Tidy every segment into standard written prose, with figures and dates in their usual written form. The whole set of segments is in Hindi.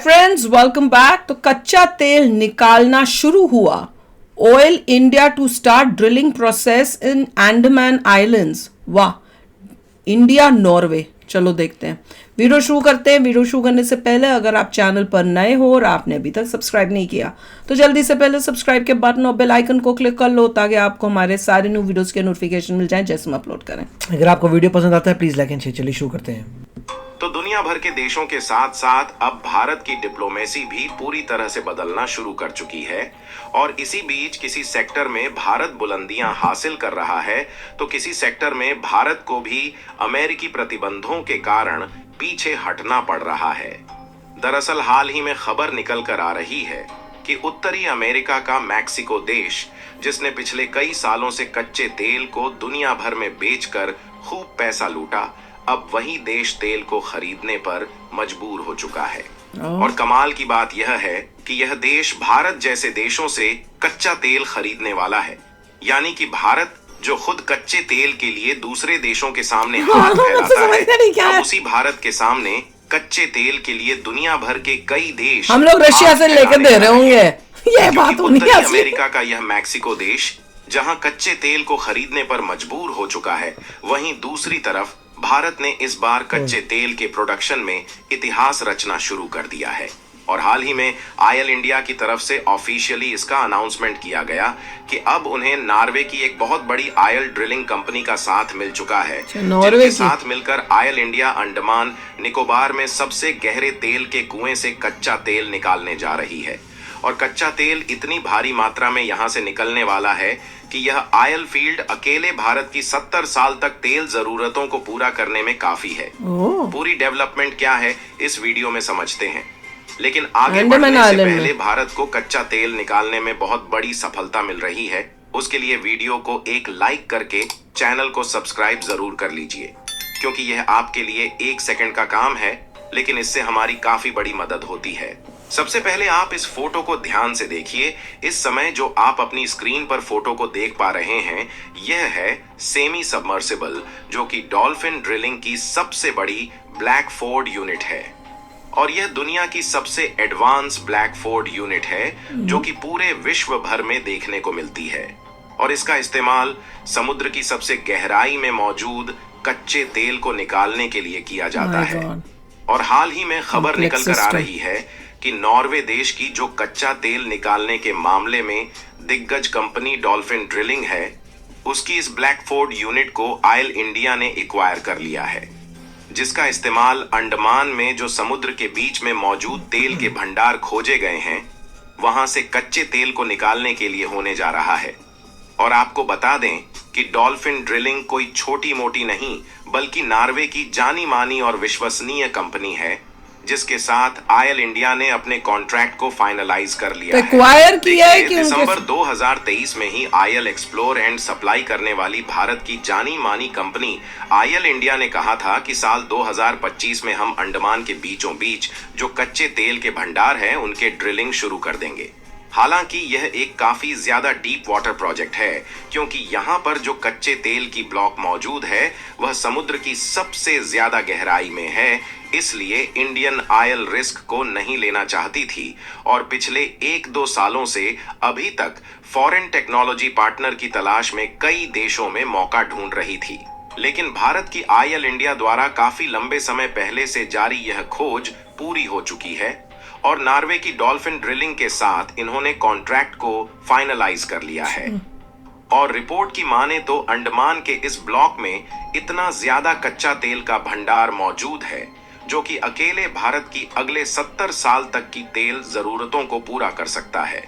Friends, welcome back. तो कच्चा तेल निकालना शुरू हुआ। Oil India to start drilling process in Andaman islands. वाह, इंडिया नॉर्वे। चलो देखते हैं, वीडियो शुरू करते हैं। वीडियो शुरू करने से पहले अगर आप चैनल पर नए हो और आपने अभी तक सब्सक्राइब नहीं किया तो जल्दी से पहले सब्सक्राइब के बटन और बेल आइकन को क्लिक कर लो ताकि आपको हमारे सारे न्यू वीडियोस के नोटिफिकेशन मिल जाएं जैसे हम अपलोड करें। अगर आपको वीडियो पसंद आता है प्लीज लाइक एंड शेयर। चलिए शुरू करते हैं। तो दुनिया भर के देशों के साथ साथ अब भारत की डिप्लोमेसी भी पूरी तरह से बदलना शुरू कर चुकी है और इसी बीच किसी सेक्टर में भारत बुलंदियां हासिल कर रहा है तो किसी सेक्टर में भारत को भी अमेरिकी प्रतिबंधों के कारण पीछे हटना पड़ रहा है। दरअसल हाल ही में खबर निकल कर आ रही है कि उत्तरी अमेरिका का मैक्सिको देश, जिसने पिछले कई सालों से कच्चे तेल को दुनिया भर में बेचकर खूब पैसा लूटा, अब वही देश तेल को खरीदने पर मजबूर हो चुका है। और कमाल की बात यह है कि यह देश भारत जैसे देशों से कच्चा तेल खरीदने वाला है। यानी कि भारत जो खुद कच्चे तेल के लिए दूसरे देशों के सामने हाथ फैलाता है, अब उसी भारत के सामने कच्चे तेल के लिए दुनिया भर के कई देश हम लोग रशिया से लेकर दे रहे होंगे। ये बात होनी है। अमेरिका का यह मैक्सिको देश जहां कच्चे तेल को खरीदने पर मजबूर हो चुका है, वहीं दूसरी तरफ भारत ने इस बार कच्चे तेल के प्रोडक्शन में इतिहास रचना शुरू कर दिया है। और हाल ही में ऑयल इंडिया की तरफ से ऑफिशियली इसका अनाउंसमेंट किया गया कि अब उन्हें नॉर्वे की एक बहुत बड़ी ऑयल ड्रिलिंग कंपनी का साथ मिल चुका है, जिनके साथ मिलकर ऑयल इंडिया अंडमान निकोबार में सबसे गहरे तेल के कुएं से कच्चा तेल निकालने जा रही है। और कच्चा तेल इतनी भारी मात्रा में यहां से निकलने वाला है कि यह ऑयल फील्ड अकेले भारत की 70 साल तक तेल जरूरतों को पूरा करने में काफी है। पूरी डेवलपमेंट क्या है इस वीडियो में समझते हैं, लेकिन आगे बढ़ने से पहले भारत को कच्चा तेल निकालने में बहुत बड़ी सफलता मिल रही है। उसके लिए वीडियो को एक लाइक करके चैनल को सब्सक्राइब जरूर कर लीजिए, क्योंकि यह आपके लिए 1 सेकंड का काम है, लेकिन इससे हमारी काफी बड़ी मदद होती है। सबसे पहले आप इस फोटो को ध्यान से देखिए। इस समय जो आप अपनी स्क्रीन पर फोटो को देख पा रहे हैं, यह है सेमी सबमर्सिबल, जो कि डॉल्फिन ड्रिलिंग की सबसे बड़ी ब्लैकफोर्ड यूनिट है। और यह दुनिया की सबसे एडवांस ब्लैकफोर्ड यूनिट है जो कि पूरे विश्व भर में देखने को मिलती है। और इसका इस्तेमाल समुद्र की सबसे गहराई में मौजूद कच्चे तेल को निकालने के लिए किया जाता है। और हाल ही में खबर निकल कर आ रही है कि नॉर्वे देश की जो कच्चा तेल निकालने के मामले में दिग्गज कंपनी डॉल्फिन ड्रिलिंग है, उसकी इस ब्लैकफोर्ड यूनिट को ऑयल इंडिया ने एक्वायर कर लिया है, जिसका इस्तेमाल अंडमान में जो समुद्र के बीच में मौजूद तेल के भंडार खोजे गए हैं, वहां से कच्चे तेल को निकालने के लिए होने जा रहा है। और आपको बता दें कि डॉल्फिन ड्रिलिंग कोई छोटी मोटी नहीं, बल्कि नॉर्वे की जानी मानी और विश्वसनीय कंपनी है, जिसके साथ ऑयल इंडिया ने अपने कॉन्ट्रैक्ट को फाइनलाइज कर लिया है। दिसंबर 2023 में ही ऑयल एक्सप्लोर एंड सप्लाई करने वाली भारत की जानी मानी कंपनी ऑयल इंडिया ने कहा था कि साल 2025 में हम अंडमान के बीचों बीच जो कच्चे तेल के भंडार हैं, उनके ड्रिलिंग शुरू कर देंगे। हालांकि यह एक काफी ज्यादा डीप वाटर प्रोजेक्ट है, क्योंकि यहाँ पर जो कच्चे तेल की ब्लॉक मौजूद है वह समुद्र की सबसे ज्यादा गहराई में है, इसलिए इंडियन ऑयल रिस्क को नहीं लेना चाहती थी और पिछले 1-2 सालों से अभी तक फॉरेन टेक्नोलॉजी पार्टनर की तलाश में कई देशों में मौका ढूंढ रही थी। लेकिन भारत की ऑयल इंडिया द्वारा काफी लंबे समय पहले से जारी यह खोज पूरी हो चुकी है और नॉर्वे की डॉल्फिन ड्रिलिंग के साथ इन्होंने कॉन्ट्रैक्ट को फाइनलाइज कर लिया है। और रिपोर्ट की माने तो अंडमान के इस ब्लॉक में इतना ज्यादा कच्चा तेल का भंडार मौजूद है जो कि अकेले भारत की अगले 70 साल तक की तेल जरूरतों को पूरा कर सकता है।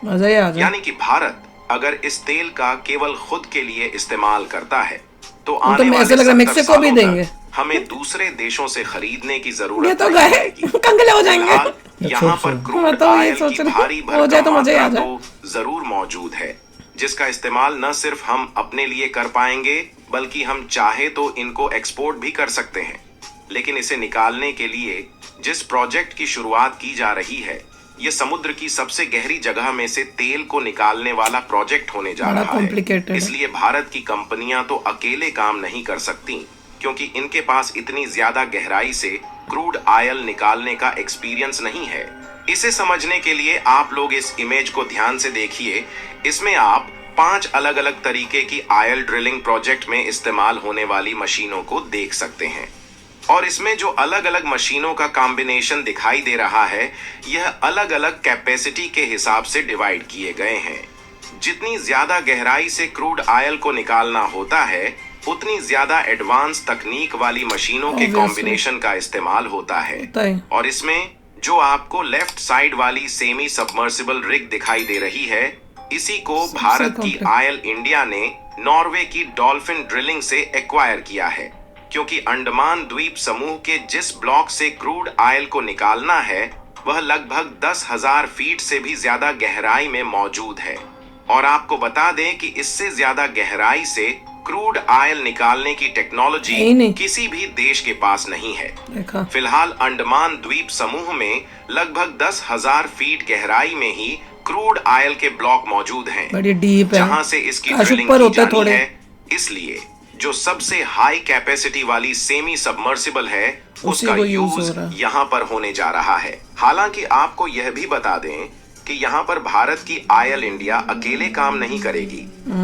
यानी कि भारत अगर इस तेल का केवल खुद के लिए इस्तेमाल करता है तो आने वाले 70 सालों तक हमें दूसरे देशों से खरीदने की जरूरत हो जाएंगे। यहाँ पर क्रूड ऑयल की भारी भरकम मात्रा तो जरूर मौजूद है, जिसका इस्तेमाल न सिर्फ हम अपने लिए कर पाएंगे बल्कि हम चाहे तो इनको एक्सपोर्ट भी कर सकते हैं। लेकिन इसे निकालने के लिए जिस प्रोजेक्ट की शुरुआत की जा रही है, ये समुद्र की सबसे गहरी जगह में से तेल को निकालने वाला प्रोजेक्ट होने जा रहा है। इसलिए भारत की कंपनियां तो अकेले काम नहीं कर सकती, क्योंकि इनके पास इतनी ज्यादा गहराई से क्रूड ऑयल निकालने का एक्सपीरियंस नहीं है। इसे समझने के लिए आप लोग इस इमेज को ध्यान से देखिए। इसमें आप 5 अलग अलग तरीके की ऑयल ड्रिलिंग प्रोजेक्ट में इस्तेमाल होने वाली मशीनों को देख सकते हैं। और इसमें जो अलग अलग मशीनों का कॉम्बिनेशन दिखाई दे रहा है, यह अलग अलग कैपेसिटी के हिसाब से डिवाइड किए गए हैं। जितनी ज्यादा गहराई से क्रूड ऑयल को निकालना होता है, उतनी ज्यादा एडवांस तकनीक वाली मशीनों के कॉम्बिनेशन का इस्तेमाल होता है। और इसमें जो आपको लेफ्ट साइड वाली सेमी सबमर्सिबल रिग दिखाई दे रही है, इसी को भारत की ऑयल इंडिया ने नॉर्वे की डॉल्फिन ड्रिलिंग से एक्वायर किया है, क्योंकि अंडमान द्वीप समूह के जिस ब्लॉक से क्रूड ऑयल को निकालना है, वह लगभग 10,000 फीट से भी ज्यादा गहराई में मौजूद है। और आपको बता दें कि इससे ज्यादा गहराई से क्रूड ऑयल निकालने की टेक्नोलॉजी किसी भी देश के पास नहीं है। फिलहाल अंडमान द्वीप समूह में लगभग 10,000 फीट गहराई में ही क्रूड ऑयल के ब्लॉक मौजूद हैं, बड़ी डीप है, जहां से इसकी ड्रिलिंग की जानी है। इसलिए जो सबसे हाई कैपेसिटी वाली सेमी सबमर्सिबल है, उसका यूज यहाँ पर होने जा रहा है। हालांकि आपको यह भी बता दें कि यहाँ पर भारत की ऑयल इंडिया अकेले काम नहीं करेगी,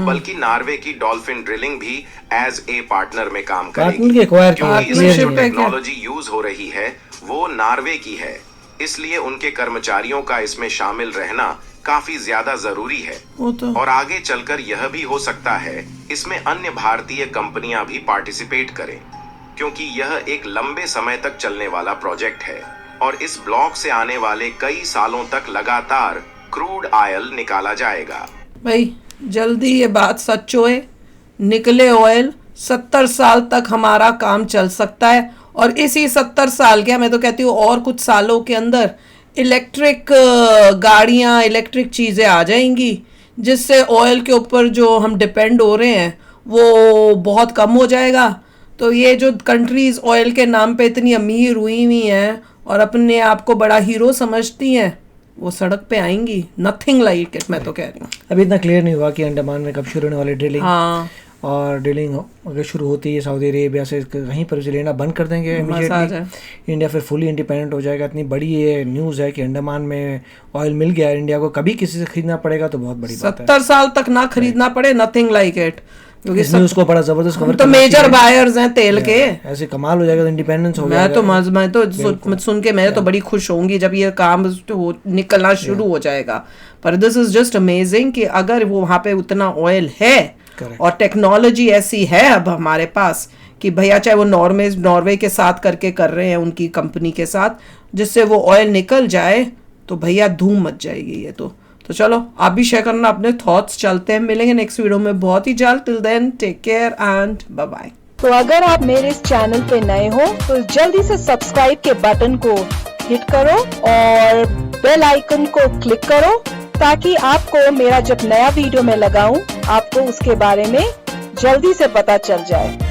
बल्कि नॉर्वे की डॉल्फिन ड्रिलिंग भी एज ए पार्टनर में काम करेगी, क्योंकि इसमें जो टेक्नोलॉजी यूज हो रही है वो नॉर्वे की है। इसलिए उनके कर्मचारियों का इसमें शामिल रहना काफी ज्यादा जरूरी है। और आगे चलकर यह भी हो सकता है इसमें अन्य भारतीय कंपनियां भी पार्टिसिपेट करें, क्योंकि यह एक लंबे समय तक चलने वाला प्रोजेक्ट है और इस ब्लॉक से आने वाले कई सालों तक लगातार क्रूड ऑयल निकाला जाएगा। भाई जल्दी ये बात सच होए, निकले ऑयल 70 साल तक हमारा काम चल सकता है। और इसी 70 साल क्या, मैं तो कहती हूँ और कुछ सालों के अंदर इलेक्ट्रिक गाड़ियाँ, इलेक्ट्रिक चीज़ें आ जाएंगी, जिससे ऑयल के ऊपर जो हम डिपेंड हो रहे हैं वो बहुत कम हो जाएगा। तो ये जो कंट्रीज़ ऑयल के नाम पे इतनी अमीर हुई हैं और अपने आप को बड़ा हीरो समझती हैं, वो सड़क पे आएंगी। नथिंग लाइक इट, मैं तो कह रही हूँ। अभी इतना क्लियर नहीं हुआ कि अंडमान में कब शुरू होने वाली ड्रिलिंग। हाँ, और ड्रिलिंग अगर शुरू होती है सऊदी अरेबिया से, कहीं पर उसे लेना बंद कर देंगे इमीडिएटली, इंडिया फिर फुली इंडिपेंडेंट हो जाएगा। इतनी बड़ी ये न्यूज़ है कि अंडमान में ऑयल मिल गया, इंडिया को कभी किसी से खरीदना पड़ेगा तो बहुत बड़ी बात है। 70 साल तक ना खरीदना पड़े, नथिंग लाइक इट। क्योंकि न्यूज़ को बड़ा जबरदस्त कवर तो मेजर बायर्स हैं तेल के। ऐसे कमाल हो जाएगा, इंडिपेंडेंस हो जाएगा। मैं तो सुन के मैं तो बड़ी खुश होंगी जब ये काम निकलना शुरू हो जाएगा। पर दिस इज जस्ट अमेजिंग कि अगर वो वहाँ पे उतना ऑयल है और टेक्नोलॉजी ऐसी है अब हमारे पास कि भैया चाहे वो नॉर्वे के साथ करके कर रहे हैं, उनकी कंपनी के साथ, जिससे वो ऑयल निकल जाए तो भैया धूम मच जाएगी ये तो चलो आप भी शेयर करना अपने थॉट्स। चलते हैं, मिलेंगे नेक्स्ट वीडियो में बहुत ही जल्द। Till then take care and bye bye. तो अगर आप मेरे इस चैनल पे नए हो तो जल्दी से सब्सक्राइब के बटन को हिट करो और बेल आइकन को क्लिक करो, ताकि आपको मेरा जब नया वीडियो मैं लगाऊं आपको उसके बारे में जल्दी से पता चल जाए।